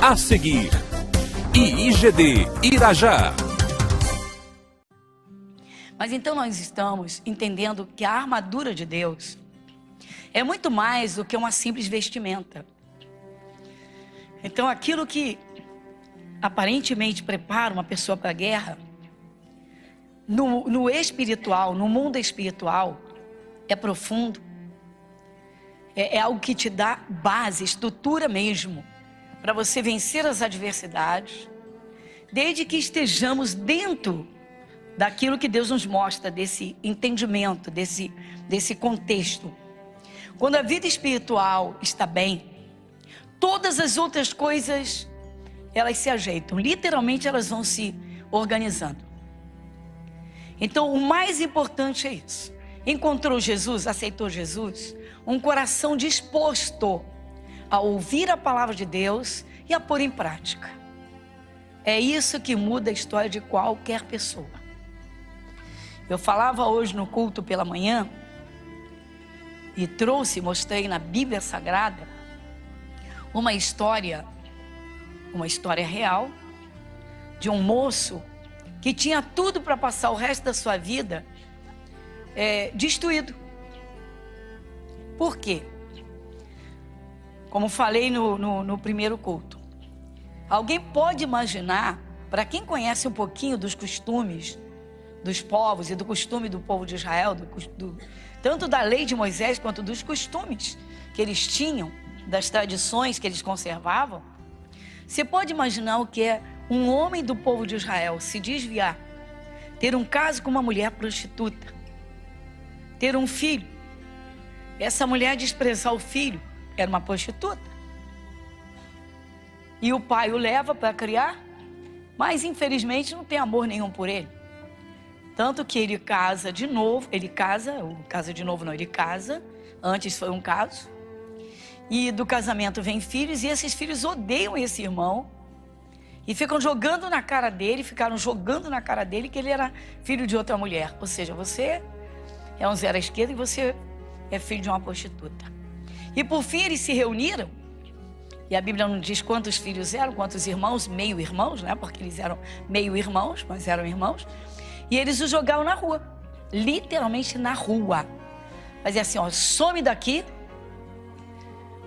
A seguir, IIGD Irajá. Mas então nós estamos entendendo que a armadura de Deus é muito mais do que uma simples vestimenta. Então aquilo que aparentemente prepara uma pessoa para a guerra, no espiritual, no mundo espiritual, é profundo. É algo que te dá base, estrutura mesmo, para você vencer as adversidades, desde que estejamos dentro daquilo que Deus nos mostra, desse entendimento, desse contexto. Quando a vida espiritual está bem, todas as outras coisas, elas se ajeitam. Literalmente, elas vão se organizando. Então, o mais importante é isso. Encontrou Jesus, aceitou Jesus, um coração disposto a ouvir a palavra de Deus e a pôr em prática. É isso que muda a história de qualquer pessoa. Eu falava hoje no culto pela manhã e mostrei na Bíblia Sagrada uma história real de um moço que tinha tudo para passar o resto da sua vida destruído. Por quê? Como falei no primeiro culto, alguém pode imaginar, para quem conhece um pouquinho dos costumes dos povos e do costume do povo de Israel, tanto da lei de Moisés quanto dos costumes que eles tinham, das tradições que eles conservavam, você pode imaginar o que é um homem do povo de Israel se desviar, ter um caso com uma mulher prostituta, ter um filho, essa mulher desprezar o filho, era uma prostituta, e o pai o leva para criar, mas infelizmente não tem amor nenhum por ele. Tanto que ele casa de novo, ele casa antes foi um caso, e do casamento vem filhos, e esses filhos odeiam esse irmão, e ficaram jogando na cara dele que ele era filho de outra mulher, ou seja, você é um zero à esquerda e você é filho de uma prostituta. E por fim eles se reuniram, e a Bíblia não diz quantos filhos eram, quantos irmãos, meio irmãos, né? Porque eles eram meio irmãos, mas eram irmãos. E eles o jogaram na rua, literalmente na rua. Fazia assim, ó, some daqui,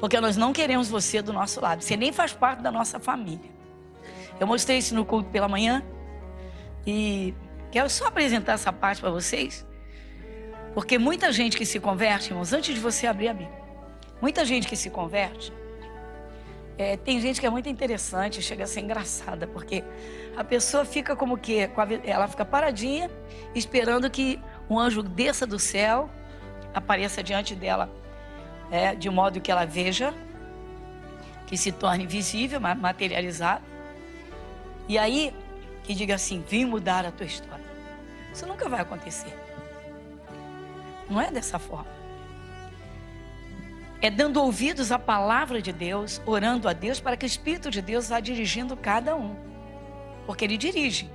porque nós não queremos você do nosso lado. Você nem faz parte da nossa família. Eu mostrei isso no culto pela manhã e quero só apresentar essa parte para vocês, porque muita gente que se converte, irmãos, antes de você abrir a Bíblia, muita gente que se converte, tem gente que é muito interessante, chega a ser engraçada, porque a pessoa fica como que, ela fica paradinha, esperando que um anjo desça do céu, apareça diante dela, de modo que ela veja, que se torne visível, materializado, e aí, que diga assim, vim mudar a tua história. Isso nunca vai acontecer. Não é dessa forma. É dando ouvidos à palavra de Deus, orando a Deus para que o Espírito de Deus vá dirigindo cada um. Porque Ele dirige.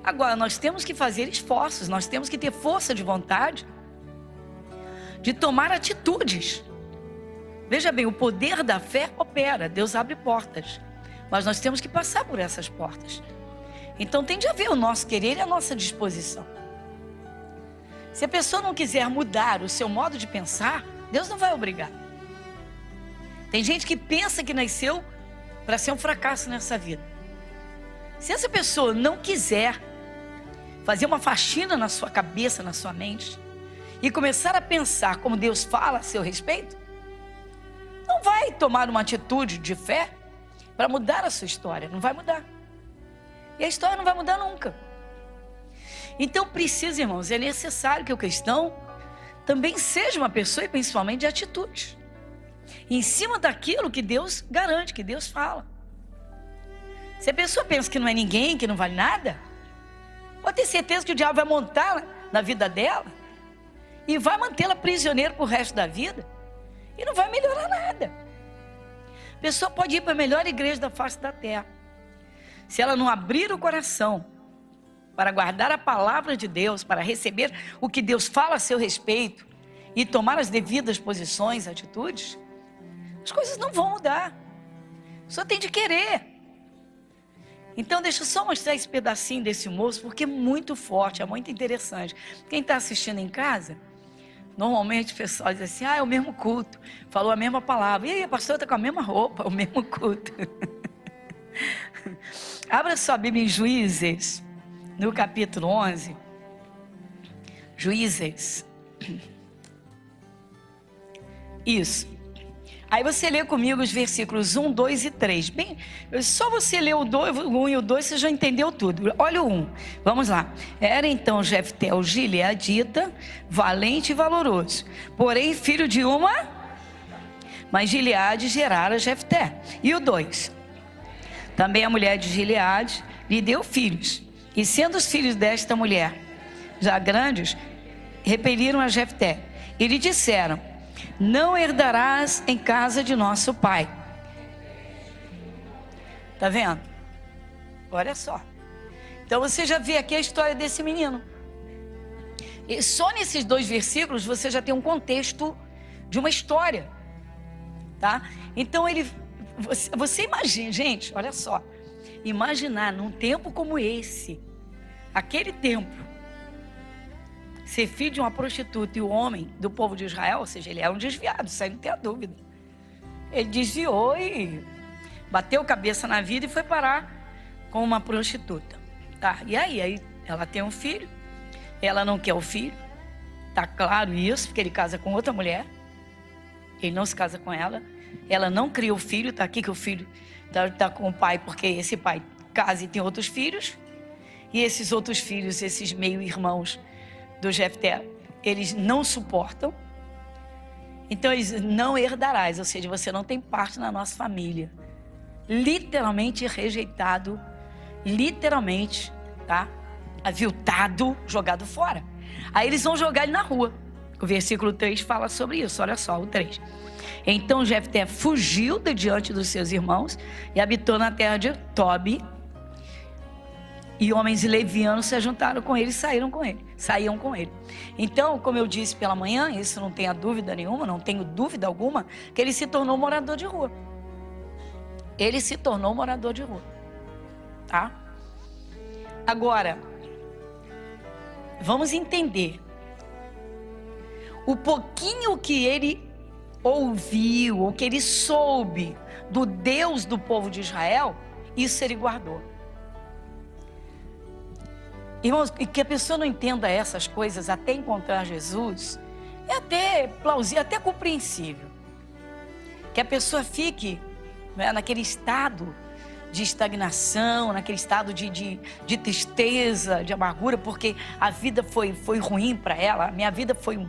Agora, nós temos que fazer esforços, nós temos que ter força de vontade de tomar atitudes. Veja bem, o poder da fé opera, Deus abre portas. Mas nós temos que passar por essas portas. Então tem de haver o nosso querer e a nossa disposição. Se a pessoa não quiser mudar o seu modo de pensar, Deus não vai obrigar. Tem gente que pensa que nasceu para ser um fracasso nessa vida. Se essa pessoa não quiser fazer uma faxina na sua cabeça, na sua mente, e começar a pensar como Deus fala a seu respeito, não vai tomar uma atitude de fé para mudar a sua história, não vai mudar. E a história não vai mudar nunca. Então precisa, irmãos, é necessário que o cristão também seja uma pessoa, e principalmente de atitudes, em cima daquilo que Deus garante, que Deus fala. Se a pessoa pensa que não é ninguém, que não vale nada, pode ter certeza que o diabo vai montar na vida dela e vai mantê-la prisioneira pro resto da vida e não vai melhorar nada. A pessoa pode ir para a melhor igreja da face da terra, se ela não abrir o coração para guardar a palavra de Deus, para receber o que Deus fala a seu respeito e tomar as devidas posições, atitudes, as coisas não vão mudar. Só tem de querer. Então deixa eu só mostrar esse pedacinho desse moço, porque é muito forte, é muito interessante. Quem está assistindo em casa, normalmente o pessoal diz assim, é o mesmo culto, falou a mesma palavra. E aí, a pastora está com a mesma roupa, o mesmo culto. Abra sua Bíblia em Juízes, no capítulo 11. Juízes. Isso. Aí você lê comigo os versículos 1, 2 e 3. Bem, só você ler o 1 e o 2, você já entendeu tudo. Olha o 1, vamos lá. Era então Jefté o gileadita, valente e valoroso, porém filho de uma... Mas Gileade gerara Jefté. E o 2? Também a mulher de Gileade lhe deu filhos. E sendo os filhos desta mulher já grandes, repeliram a Jefté e lhe disseram: não herdarás em casa de nosso pai. Tá vendo? Olha só. Então você já vê aqui a história desse menino. E só nesses 2 versículos você já tem um contexto de uma história, tá? Então você imagina, gente, olha só. Imaginar num tempo como esse, aquele tempo, ser filho de uma prostituta e o homem do povo de Israel, ou seja, ele era um desviado, isso aí não tem a dúvida. Ele desviou e bateu cabeça na vida e foi parar com uma prostituta. Tá, e aí ela tem um filho, ela não quer o filho, tá claro isso, porque ele casa com outra mulher, ele não se casa com ela não cria o filho, tá aqui que o filho tá com o pai, porque esse pai casa e tem outros filhos, e esses outros filhos, esses meio-irmãos do Jefté, eles não suportam, então eles não herdarás, ou seja, você não tem parte na nossa família. Literalmente rejeitado, literalmente, tá? Aviltado, jogado fora. Aí eles vão jogar ele na rua. O versículo 3 fala sobre isso, olha só, o 3. Então Jefté fugiu de diante dos seus irmãos e habitou na terra de Tobi. E homens levianos se ajuntaram com ele e saíam com ele. Então, como eu disse pela manhã, isso não tenha dúvida nenhuma, não tenho dúvida alguma, que ele se tornou morador de rua. Ele se tornou morador de rua, tá? Agora, vamos entender. O pouquinho que ele ouviu, ou que ele soube do Deus do povo de Israel, isso ele guardou. Irmãos, que a pessoa não entenda essas coisas até encontrar Jesus, é até plausível, até compreensível. Que a pessoa fique, né, naquele estado de estagnação, naquele estado de tristeza, de amargura, porque a vida foi ruim para ela, a minha vida foi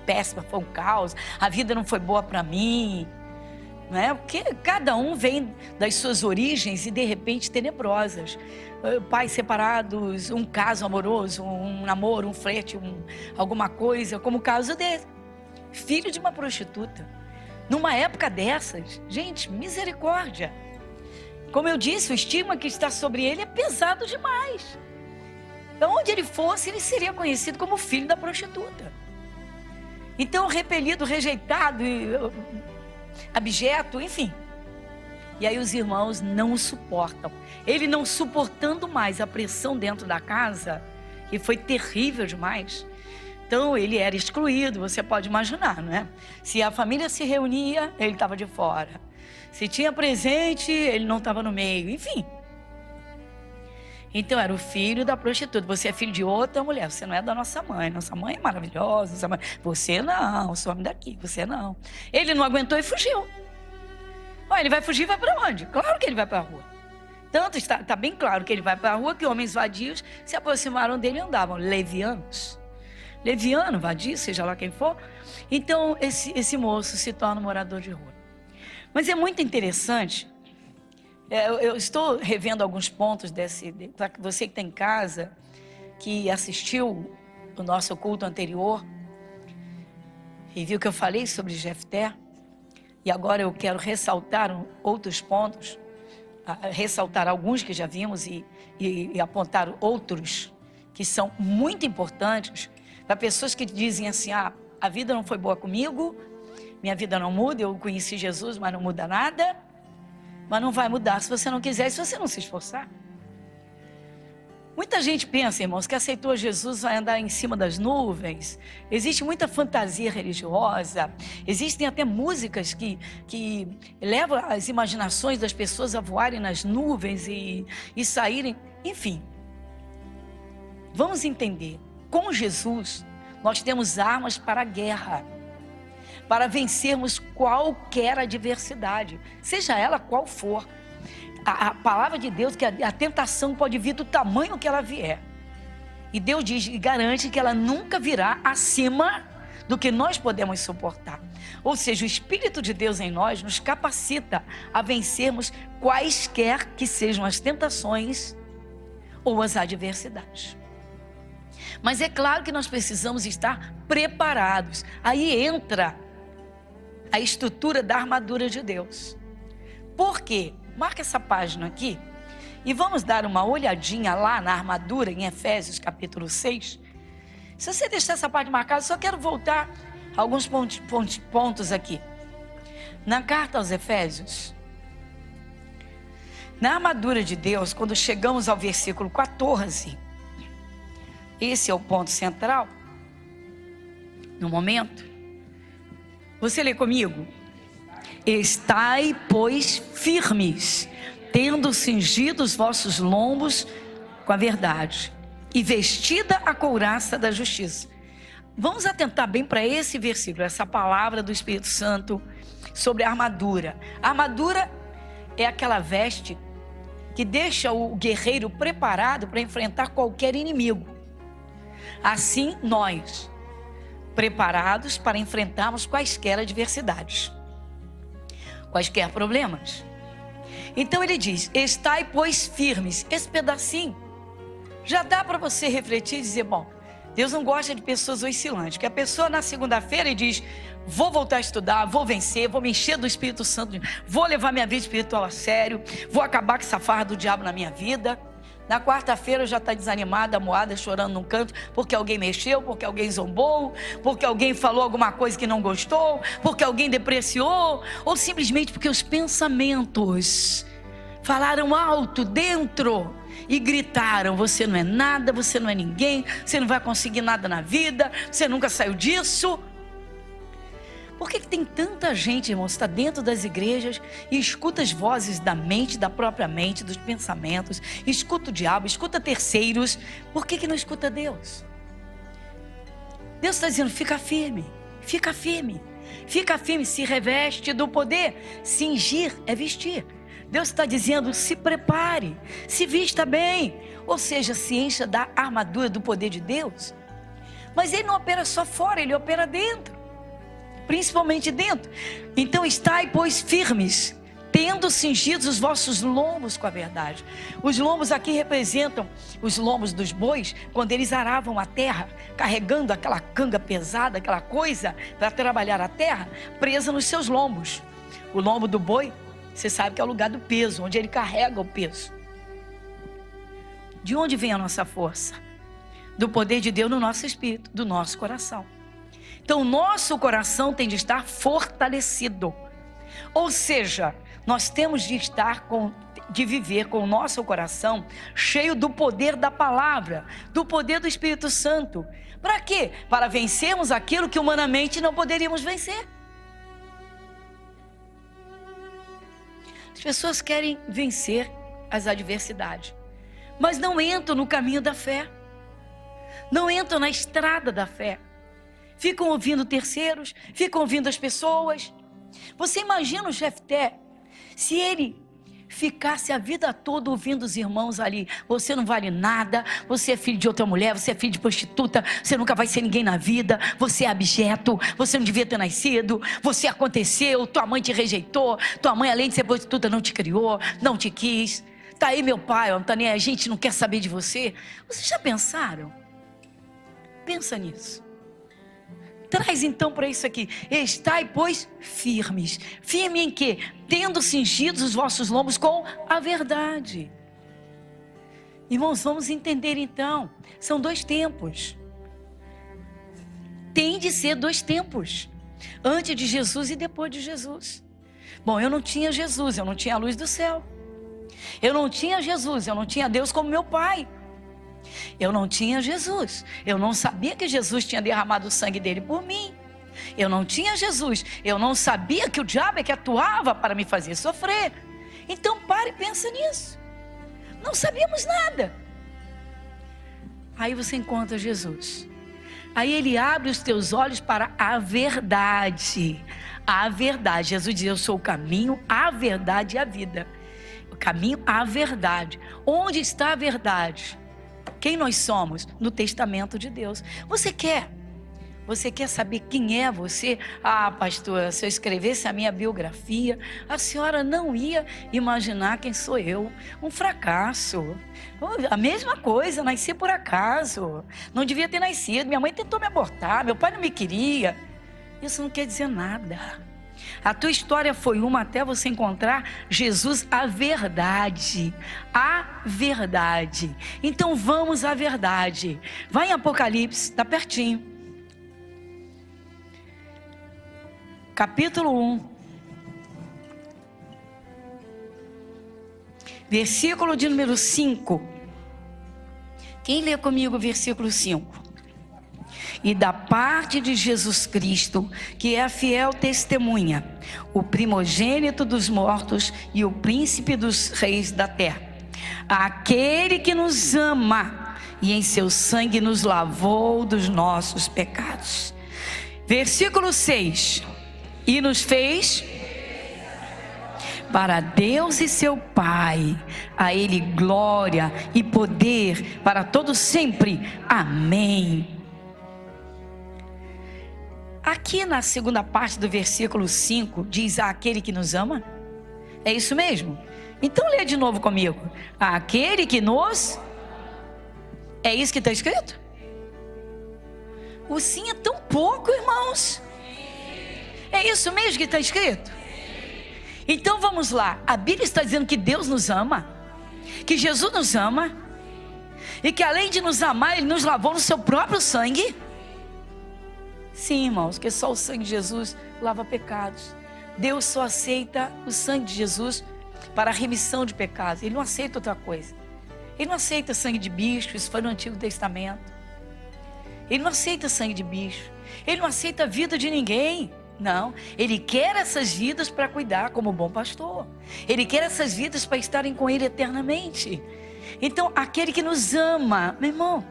péssima, foi um caos, a vida não foi boa para mim. Né? Porque cada um vem das suas origens e de repente tenebrosas. Pais separados, um caso amoroso, um namoro, um flerte, alguma coisa, como o caso dele. Filho de uma prostituta. Numa época dessas, gente, misericórdia. Como eu disse, o estigma que está sobre ele é pesado demais. Então, onde ele fosse, ele seria conhecido como filho da prostituta. Então, repelido, rejeitado, abjeto, enfim. E aí os irmãos não o suportam. Ele não suportando mais a pressão dentro da casa, que foi terrível demais. Então ele era excluído, você pode imaginar, não é? Se a família se reunia, ele estava de fora. Se tinha presente, ele não estava no meio, enfim. Então era o filho da prostituta. Você é filho de outra mulher, você não é da nossa mãe. Nossa mãe é maravilhosa, você não, some daqui, você não. Ele não aguentou e fugiu. Ele vai fugir e vai para onde? Claro que ele vai para a rua. Tanto está bem claro que ele vai para a rua, que homens vadios se aproximaram dele e andavam. Levianos. Leviano, vadio, seja lá quem for. Então esse moço se torna um morador de rua. Mas é muito interessante. Eu estou revendo alguns pontos para você que está em casa, que assistiu o nosso culto anterior e viu que eu falei sobre Jefté. E agora eu quero ressaltar outros pontos, ressaltar alguns que já vimos e apontar outros que são muito importantes para pessoas que dizem assim: a vida não foi boa comigo, minha vida não muda, eu conheci Jesus, mas não muda nada. mas não vai mudar se você não quiser e se você não se esforçar. Muita gente pensa, irmãos, que aceitou Jesus vai andar em cima das nuvens. Existe muita fantasia religiosa. Existem até músicas que levam as imaginações das pessoas a voarem nas nuvens e saírem. Enfim, vamos entender. Com Jesus, nós temos armas para a guerra, para vencermos qualquer adversidade, seja ela qual for. A palavra de Deus, que a tentação pode vir do tamanho que ela vier. E Deus diz e garante que ela nunca virá acima do que nós podemos suportar. Ou seja, o Espírito de Deus em nós nos capacita a vencermos quaisquer que sejam as tentações ou as adversidades. Mas é claro que nós precisamos estar preparados. Aí entra a estrutura da armadura de Deus. Por quê? Marca essa página aqui e vamos dar uma olhadinha lá na armadura em Efésios capítulo 6. Se você deixar essa parte marcada, só quero voltar a alguns pontos aqui. Na carta aos Efésios, na armadura de Deus, quando chegamos ao versículo 14, esse é o ponto central no momento. Você lê comigo? Estai, pois, firmes, tendo cingido os vossos lombos com a verdade e vestida a couraça da justiça. Vamos atentar bem para esse versículo, essa palavra do Espírito Santo sobre a armadura. A armadura é aquela veste que deixa o guerreiro preparado para enfrentar qualquer inimigo. Assim, nós, preparados para enfrentarmos quaisquer adversidades, quaisquer problemas. Então ele diz, estai, pois, firmes. Esse pedacinho já dá para você refletir e dizer, bom, Deus não gosta de pessoas oscilantes, que a pessoa na segunda-feira diz, vou voltar a estudar, vou vencer, vou me encher do Espírito Santo, vou levar minha vida espiritual a sério, vou acabar com essa farra do diabo na minha vida. Na quarta-feira já está desanimada, amuada, chorando num canto, porque alguém mexeu, porque alguém zombou, porque alguém falou alguma coisa que não gostou, porque alguém depreciou, ou simplesmente porque os pensamentos falaram alto dentro e gritaram, você não é nada, você não é ninguém, você não vai conseguir nada na vida, você nunca saiu disso. Por que tem tanta gente, irmãos, está dentro das igrejas e escuta as vozes da mente, da própria mente, dos pensamentos, escuta o diabo, escuta terceiros? Por que não escuta Deus? Deus está dizendo, fica firme, fica firme, fica firme, se reveste do poder. Cingir é vestir. Deus está dizendo, se prepare, se vista bem, ou seja, se encha da armadura do poder de Deus. Mas Ele não opera só fora, Ele opera dentro. Principalmente dentro. Então estai, pois, firmes, tendo cingidos os vossos lombos com a verdade. Os lombos aqui representam os lombos dos bois, quando eles aravam a terra, carregando aquela canga pesada, aquela coisa para trabalhar a terra, presa nos seus lombos. O lombo do boi, você sabe que é o lugar do peso, onde ele carrega o peso. De onde vem a nossa força? Do poder de Deus no nosso espírito, do nosso coração. Então, o nosso coração tem de estar fortalecido. Ou seja, nós temos de viver com o nosso coração cheio do poder da palavra, do poder do Espírito Santo. Para quê? Para vencermos aquilo que humanamente não poderíamos vencer. As pessoas querem vencer as adversidades, mas não entram no caminho da fé, não entram na estrada da fé. Ficam ouvindo terceiros, ficam ouvindo as pessoas. Você imagina o Jefté, se ele ficasse a vida toda ouvindo os irmãos ali, você não vale nada, você é filho de outra mulher, você é filho de prostituta, você nunca vai ser ninguém na vida, você é abjeto, você não devia ter nascido, você aconteceu, tua mãe te rejeitou, tua mãe além de ser prostituta não te criou, não te quis, tá aí meu pai, a gente não quer saber de você. Vocês já pensaram? Pensa nisso. Traz então para isso aqui, estai, pois, firmes. Firme em quê? Tendo cingidos os vossos lombos com a verdade. Irmãos, vamos entender então, são dois tempos. Tem de ser dois tempos, antes de Jesus e depois de Jesus. Bom, eu não tinha Jesus, eu não tinha a luz do céu. Eu não tinha Jesus, eu não tinha Deus como meu pai. Eu não tinha Jesus, eu não sabia que Jesus tinha derramado o sangue dele por mim. Eu não tinha Jesus, eu não sabia que o diabo é que atuava para me fazer sofrer. Então pare e pensa nisso. Não sabíamos nada. Aí você encontra Jesus. Aí ele abre os teus olhos para a verdade. A verdade. Jesus diz: eu sou o caminho, a verdade e a vida. O caminho, a verdade. Onde está a verdade? Quem nós somos? No testamento de Deus. Você quer saber quem é você? Ah, pastora, se eu escrevesse a minha biografia, a senhora não ia imaginar quem sou eu. Um fracasso. A mesma coisa, nasci por acaso. Não devia ter nascido. Minha mãe tentou me abortar, meu pai não me queria. Isso não quer dizer nada. A tua história foi uma até você encontrar Jesus, a verdade. A verdade. Então vamos à verdade. Vai em Apocalipse, está pertinho. Capítulo 1. Versículo de número 5. Quem lê comigo o versículo 5? E da parte de Jesus Cristo, que é a fiel testemunha, o primogênito dos mortos e o príncipe dos reis da terra, aquele que nos ama e em seu sangue nos lavou dos nossos pecados. Versículo 6. E nos fez para Deus e seu Pai, a Ele glória e poder para todos sempre. Amém. Aqui na segunda parte do versículo 5, diz: aquele que nos ama. É isso mesmo? Então lê de novo comigo. Aquele que nos... É isso que está escrito? O sim é tão pouco, irmãos. É isso mesmo que está escrito? Então vamos lá. A Bíblia está dizendo que Deus nos ama, que Jesus nos ama, e que além de nos amar, Ele nos lavou no seu próprio sangue. Sim, irmãos, que só o sangue de Jesus lava pecados. Deus só aceita o sangue de Jesus para a remissão de pecados. Ele não aceita outra coisa. Ele não aceita sangue de bicho, isso foi no Antigo Testamento. Ele não aceita sangue de bicho. Ele não aceita a vida de ninguém. Não, Ele quer essas vidas para cuidar como bom pastor. Ele quer essas vidas para estarem com Ele eternamente. Então, aquele que nos ama, meu irmão,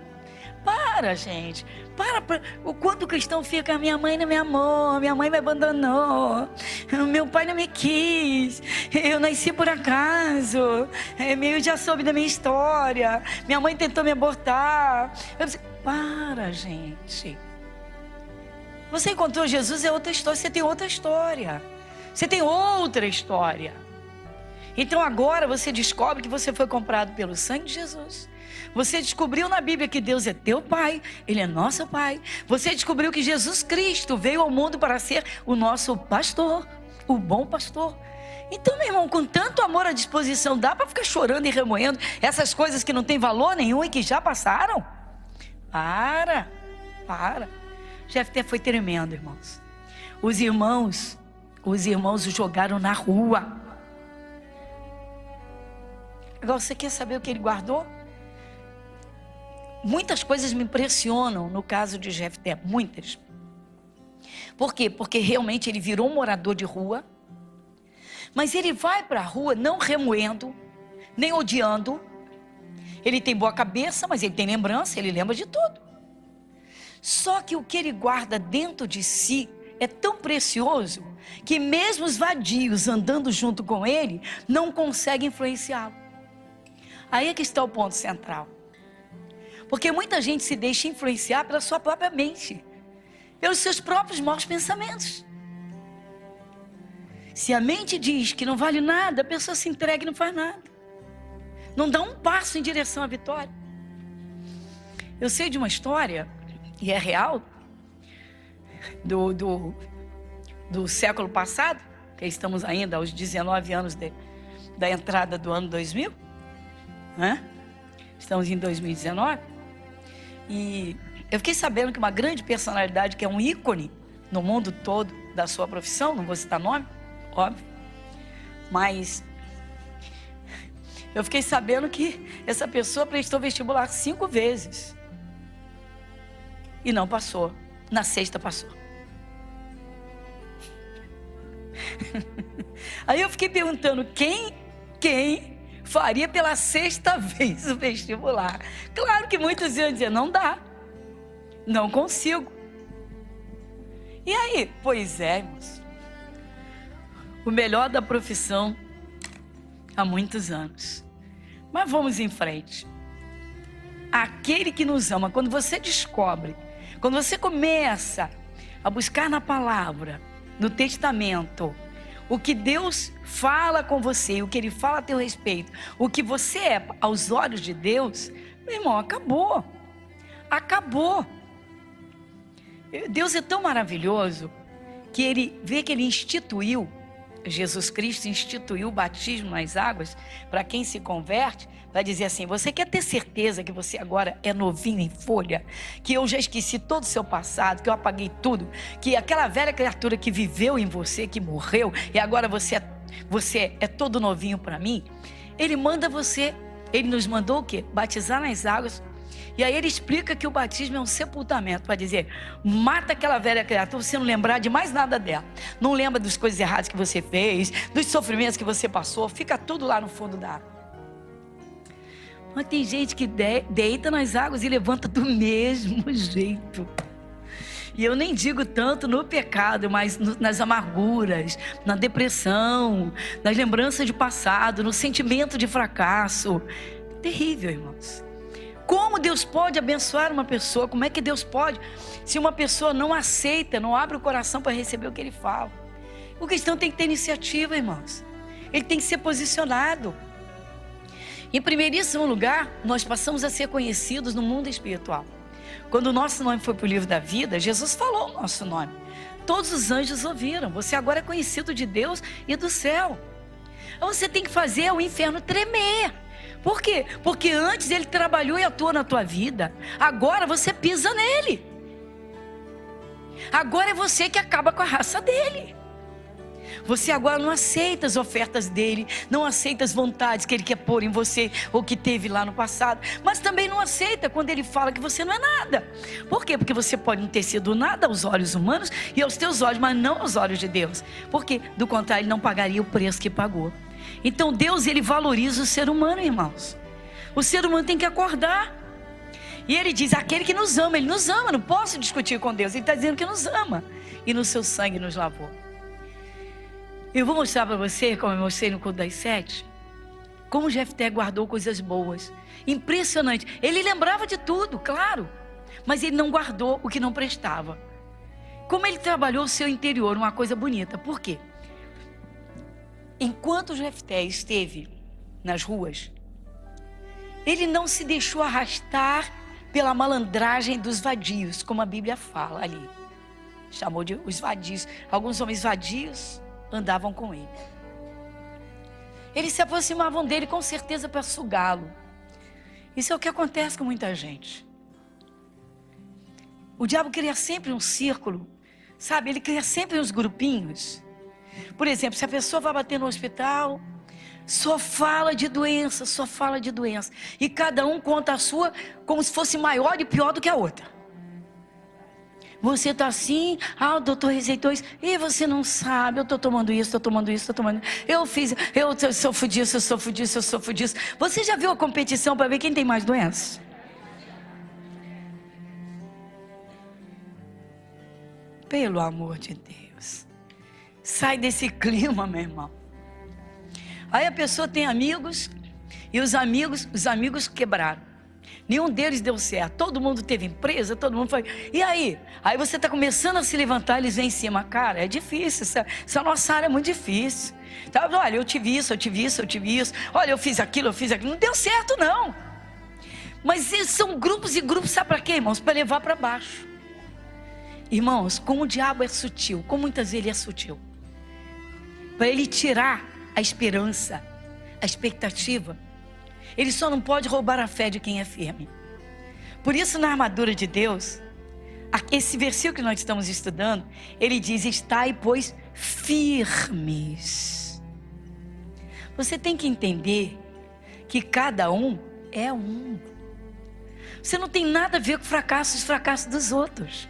para, gente. Para. O quanto o cristão fica: minha mãe não me amou, minha mãe me abandonou, meu pai não me quis, eu nasci por acaso, eu já soube da minha história, minha mãe tentou me abortar. Para, gente. Você encontrou Jesus, é outra história. Você tem outra história. Você tem outra história. Então agora você descobre que você foi comprado pelo sangue de Jesus. Você descobriu na Bíblia que Deus é teu Pai, Ele é nosso Pai. Você descobriu que Jesus Cristo veio ao mundo para ser o nosso pastor, o bom pastor. Então, meu irmão, com tanto amor à disposição, dá para ficar chorando e remoendo essas coisas que não têm valor nenhum e que já passaram? Para. Jefté foi tremendo, irmãos. Os irmãos o jogaram na rua. Agora, você quer saber o que ele guardou? Muitas coisas me impressionam no caso de Jefté, muitas. Por quê? Porque realmente ele virou um morador de rua, mas ele vai para a rua não remoendo, nem odiando. Ele tem boa cabeça, mas ele tem lembrança, ele lembra de tudo. Só que o que ele guarda dentro de si é tão precioso que mesmo os vadios andando junto com ele não conseguem influenciá-lo. Aí é que está o ponto central. Porque muita gente se deixa influenciar pela sua própria mente, pelos seus próprios maus pensamentos. Se a mente diz que não vale nada, a pessoa se entrega e não faz nada. Não dá um passo em direção à vitória. Eu sei de uma história, e é real, do século passado, que estamos ainda aos 19 anos da entrada do ano 2000, né? Estamos em 2019, e eu fiquei sabendo que uma grande personalidade, que é um ícone no mundo todo da sua profissão, não vou citar nome, óbvio, Mas eu fiquei sabendo que essa pessoa prestou vestibular 5 vezes. E não passou. Na 6ª passou. Aí eu fiquei perguntando, quem faria pela 6ª vez o vestibular? Claro que muitos iam dizer, não dá. Não consigo. E aí? Pois é, irmãos. O melhor da profissão há muitos anos. Mas vamos em frente. Aquele que nos ama, quando você descobre, quando você começa a buscar na palavra, no testamento, o que Deus fala com você, o que Ele fala a teu respeito, o que você é aos olhos de Deus, meu irmão, acabou. Acabou. Deus é tão maravilhoso que Ele vê que Ele instituiu, Jesus Cristo instituiu o batismo nas águas para quem se converte, para dizer assim, você quer ter certeza que você agora é novinho em folha, que eu já esqueci todo o seu passado, que eu apaguei tudo, que aquela velha criatura que viveu em você, que morreu, e agora você é todo novinho para mim? Ele manda você, Ele nos mandou o quê? Batizar nas águas. E aí ele explica que o batismo é um sepultamento, para dizer, mata aquela velha criatura, você não lembrar de mais nada dela. Não lembra das coisas erradas que você fez, dos sofrimentos que você passou, fica tudo lá no fundo da água. Mas tem gente que deita nas águas e levanta do mesmo jeito. E eu nem digo tanto no pecado, mas nas amarguras, na depressão, nas lembranças de passado, no sentimento de fracasso. Terrível, irmãos. Como Deus pode abençoar uma pessoa? Como é que Deus pode? Se uma pessoa não aceita, não abre o coração para receber o que Ele fala. O cristão tem que ter iniciativa, irmãos. Ele tem que ser posicionado. Em primeiríssimo lugar, nós passamos a ser conhecidos no mundo espiritual. Quando o nosso nome foi para o livro da vida, Jesus falou o nosso nome. Todos os anjos ouviram. Você agora é conhecido de Deus e do céu. Então você tem que fazer o inferno tremer. Por quê? Porque antes ele trabalhou e atuou na tua vida. Agora você pisa nele. Agora é você que acaba com a raça dele. Você agora não aceita as ofertas dele, não aceita as vontades que ele quer pôr em você ou que teve lá no passado, mas também não aceita quando ele fala que você não é nada. Por quê? Porque você pode não ter sido nada aos olhos humanos e aos teus olhos, mas não aos olhos de Deus. Porque do contrário, ele não pagaria o preço que pagou. Então Deus, Ele valoriza o ser humano, irmãos. O ser humano tem que acordar. E Ele diz, aquele que nos ama, Ele nos ama. Não posso discutir com Deus, Ele está dizendo que nos ama. E no seu sangue nos lavou. Eu vou mostrar para você, como eu mostrei no culto das 7, como Jefté guardou coisas boas. Impressionante. Ele lembrava de tudo, claro, mas ele não guardou o que não prestava. Como ele trabalhou o seu interior, uma coisa bonita. Por quê? Enquanto Jefté esteve nas ruas, ele não se deixou arrastar pela malandragem dos vadios, como a Bíblia fala ali. Chamou de os vadios. Alguns homens vadios andavam com ele. Eles se aproximavam dele com certeza para sugá-lo. Isso é o que acontece com muita gente. O diabo cria sempre um círculo, sabe? Ele cria sempre uns grupinhos. Por exemplo, se a pessoa vai bater no hospital, só fala de doença, só fala de doença. E cada um conta a sua como se fosse maior e pior do que a outra. Você está assim, o doutor receitou isso, e você não sabe, eu estou tomando isso, estou tomando isso, estou tomando isso. Eu sofro disso, eu sofro disso, eu sofro disso. Você já viu a competição para ver quem tem mais doenças? Pelo amor de Deus. Sai desse clima, meu irmão. Aí a pessoa tem amigos, e os amigos quebraram. Nenhum deles deu certo. Todo mundo teve empresa, todo mundo foi. E aí? Aí você está começando a se levantar, eles vêm em cima. Cara, é difícil. Essa nossa área é muito difícil. Tá? Olha, eu tive isso. Olha, eu fiz aquilo. Não deu certo, não. Mas eles são grupos e grupos, sabe para quê, irmãos? Para levar para baixo. Irmãos, como o diabo é sutil, como muitas vezes ele é sutil. Para ele tirar a esperança, a expectativa. Ele só não pode roubar a fé de quem é firme. Por isso, na armadura de Deus, esse versículo que nós estamos estudando, ele diz, estai, pois, firmes. Você tem que entender que cada um é um. Você não tem nada a ver com os fracassos dos outros.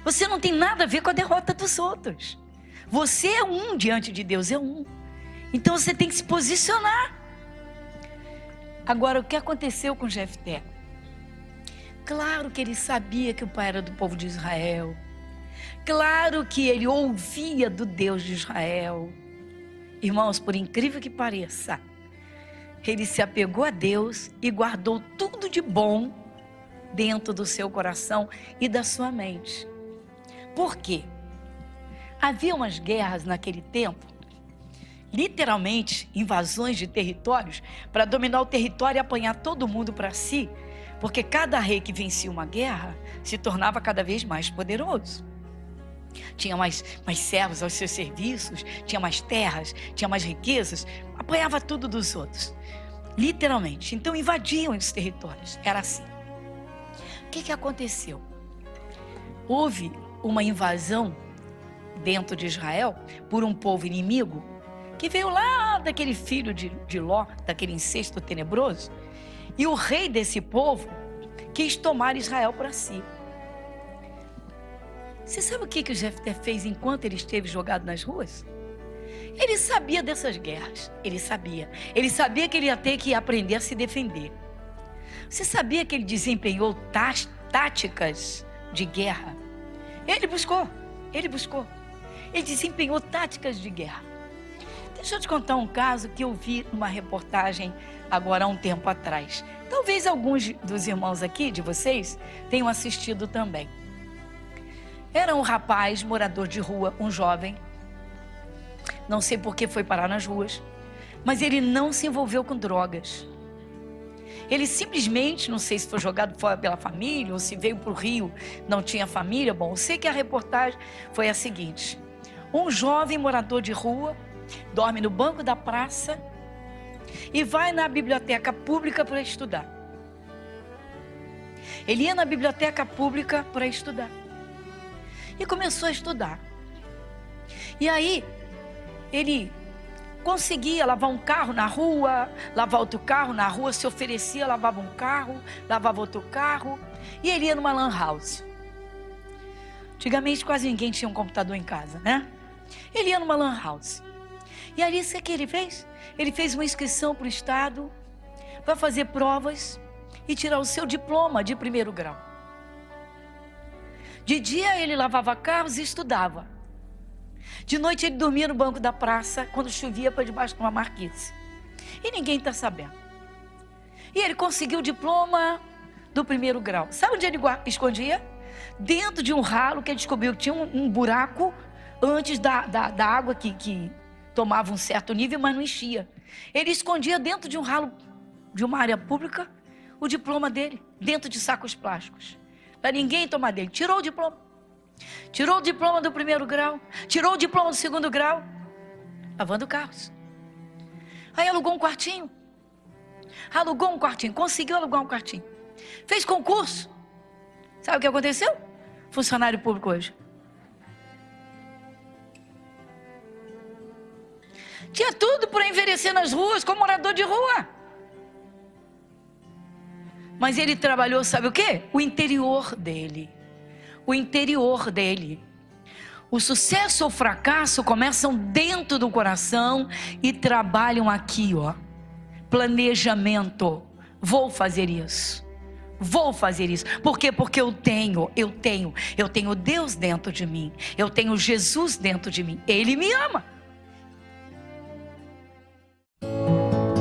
Você não tem nada a ver com a derrota dos outros. Você é um diante de Deus, é um. Então você tem que se posicionar. Agora, o que aconteceu com Jefté? Claro que ele sabia que o pai era do povo de Israel. Claro que ele ouvia do Deus de Israel. Irmãos, por incrível que pareça, ele se apegou a Deus e guardou tudo de bom dentro do seu coração e da sua mente. Por quê? Havia umas guerras naquele tempo, literalmente invasões de territórios, para dominar o território e apanhar todo mundo para si, porque cada rei que vencia uma guerra se tornava cada vez mais poderoso. Tinha mais servos aos seus serviços, tinha mais terras, tinha mais riquezas, apanhava tudo dos outros, literalmente. Então invadiam os territórios, era assim. O que aconteceu? Houve uma invasão dentro de Israel por um povo inimigo que veio lá daquele filho de Ló, daquele incesto tenebroso, e o rei desse povo quis tomar Israel para si. Você sabe o que o Jefté fez enquanto ele esteve jogado nas ruas? Ele sabia dessas guerras, ele sabia que ele ia ter que aprender a se defender. Você sabia que ele desempenhou táticas de guerra? Ele desempenhou táticas de guerra. Deixa eu te contar um caso que eu vi numa reportagem agora há um tempo atrás. Talvez alguns dos irmãos aqui, de vocês, tenham assistido também. Era um rapaz, morador de rua, um jovem. Não sei por que foi parar nas ruas, mas ele não se envolveu com drogas. Ele simplesmente, não sei se foi jogado fora pela família ou se veio para o Rio, não tinha família. Bom, eu sei que a reportagem foi a seguinte: um jovem morador de rua dorme no banco da praça e vai na biblioteca pública para estudar. Ele ia na biblioteca pública para estudar e começou a estudar. E aí ele conseguia lavar um carro na rua, lavar outro carro na rua, se oferecia, lavava um carro, lavava outro carro, e ele ia numa lan house. Antigamente quase ninguém tinha um computador em casa, né? Ele ia numa lan house. E aí o que ele fez? Ele fez uma inscrição para o estado, para fazer provas e tirar o seu diploma de primeiro grau. De dia ele lavava carros e estudava. De noite ele dormia no banco da praça, quando chovia, para debaixo de uma marquise. E ninguém está sabendo. E ele conseguiu o diploma do primeiro grau. Sabe onde ele escondia? Dentro de um ralo, que ele descobriu que tinha um buraco antes da água que tomava um certo nível, mas não enchia. Ele escondia dentro de um ralo de uma área pública o diploma dele, dentro de sacos plásticos, para ninguém tomar dele. Tirou o diploma. Tirou o diploma do primeiro grau, tirou o diploma do segundo grau, lavando carros. Aí alugou um quartinho, conseguiu alugar um quartinho. Fez concurso. Sabe o que aconteceu? Funcionário público hoje. Tinha tudo para envelhecer nas ruas, como morador de rua. Mas ele trabalhou, sabe o quê? O interior dele. O sucesso ou fracasso começam dentro do coração e trabalham aqui, ó. Planejamento. Vou fazer isso. Por quê? Porque eu tenho Deus dentro de mim. Eu tenho Jesus dentro de mim. Ele me ama.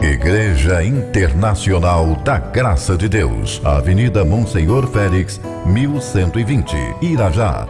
Igreja Internacional da Graça de Deus, Avenida Monsenhor Félix, 1120, Irajá.